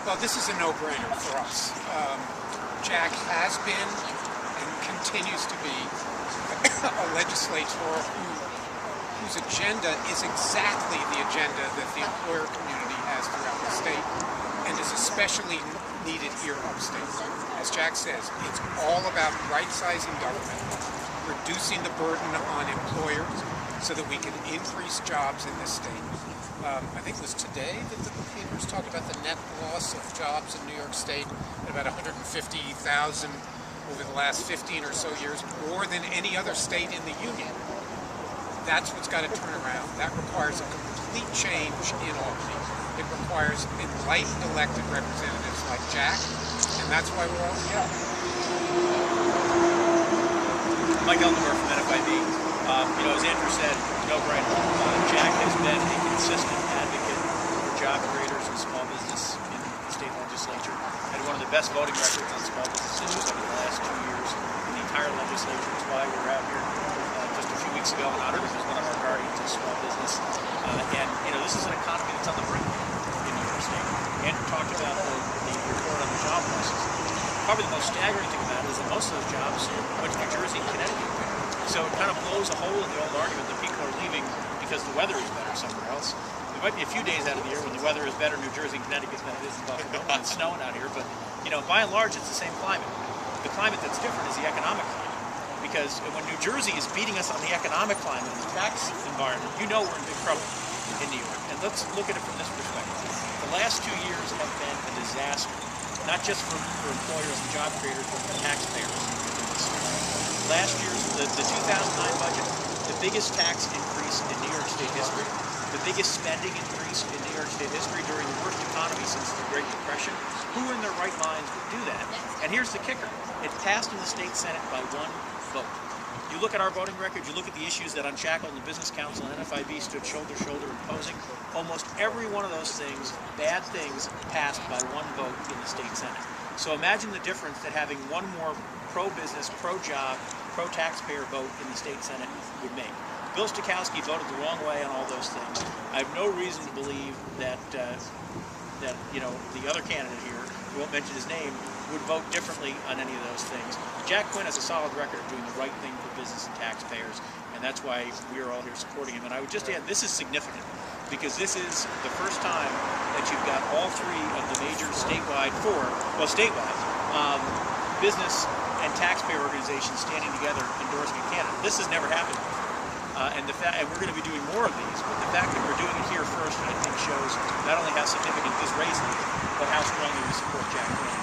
Well, this is a no-brainer for us. Jack has been and continues to be a legislator whose agenda is exactly the agenda that the employer community has throughout the state and is especially needed here upstate. As Jack says, it's all about right-sizing government, reducing the burden on employers so that we can increase jobs in this state. I think it was today that the papers talked about the net loss of jobs in New York State at about 150,000 over the last 15 or so years, more than any other state in the union. That's what's got to turn around. That requires a complete change in Albany. It requires enlightened elected representatives like Jack, and that's why we're all here. Mike Elmore from NFIB. As Andrew said, no brainer. Jack has been a consistent advocate for job creators and small business in the state legislature. Had one of the best voting records on small business issues over the last 2 years in the entire legislature. That's why we're out here just a few weeks ago and honored him as one of our guardians of small business. This is an economy that's on the brink in New York State. Andrew talked about the report on the job losses. Probably the most staggering thing about it is that most of those jobs went to New Jersey and Connecticut. So it kind of blows a hole in the old argument that people are leaving because the weather is better somewhere else. There might be a few days out of the year when the weather is better in New Jersey and Connecticut than it is in Buffalo, and it's snowing out here, but by and large it's the same climate. The climate that's different is the economic climate. Because when New Jersey is beating us on the economic climate and the tax environment, we're in big trouble in New York. And let's look at it from this perspective. The last 2 years have been a disaster, not just for employers and job creators, but for taxpayers. Last year's, the 2009 budget, the biggest tax increase in New York State history, the biggest spending increase in New York State history during the worst economy since the Great Depression. Who in their right minds would do that? And here's the kicker. It passed in the state Senate by 1 vote. You look at our voting record, you look at the issues that Unshackle and the Business Council and NFIB stood shoulder to shoulder opposing, almost every one of those things, bad things, passed by 1 vote in the state Senate. So imagine the difference that having one more pro-business, pro-job, pro-taxpayer vote in the state Senate would make. Bill Stokowski voted the wrong way on all those things. I have no reason to believe that the other candidate here, we won't mention his name, would vote differently on any of those things. Jack Quinn has a solid record of doing the right thing for business and taxpayers, and that's why we are all here supporting him. And I would just add, this is significant, because this is the first time that you've got all 3 of the major statewide, business and taxpayer organizations standing together endorsing a candidate. This has never happened before. And we're going to be doing more of these, but the fact that we're doing it here first, I think, shows not only how significant this race is, but how strongly we support Jack Quinn.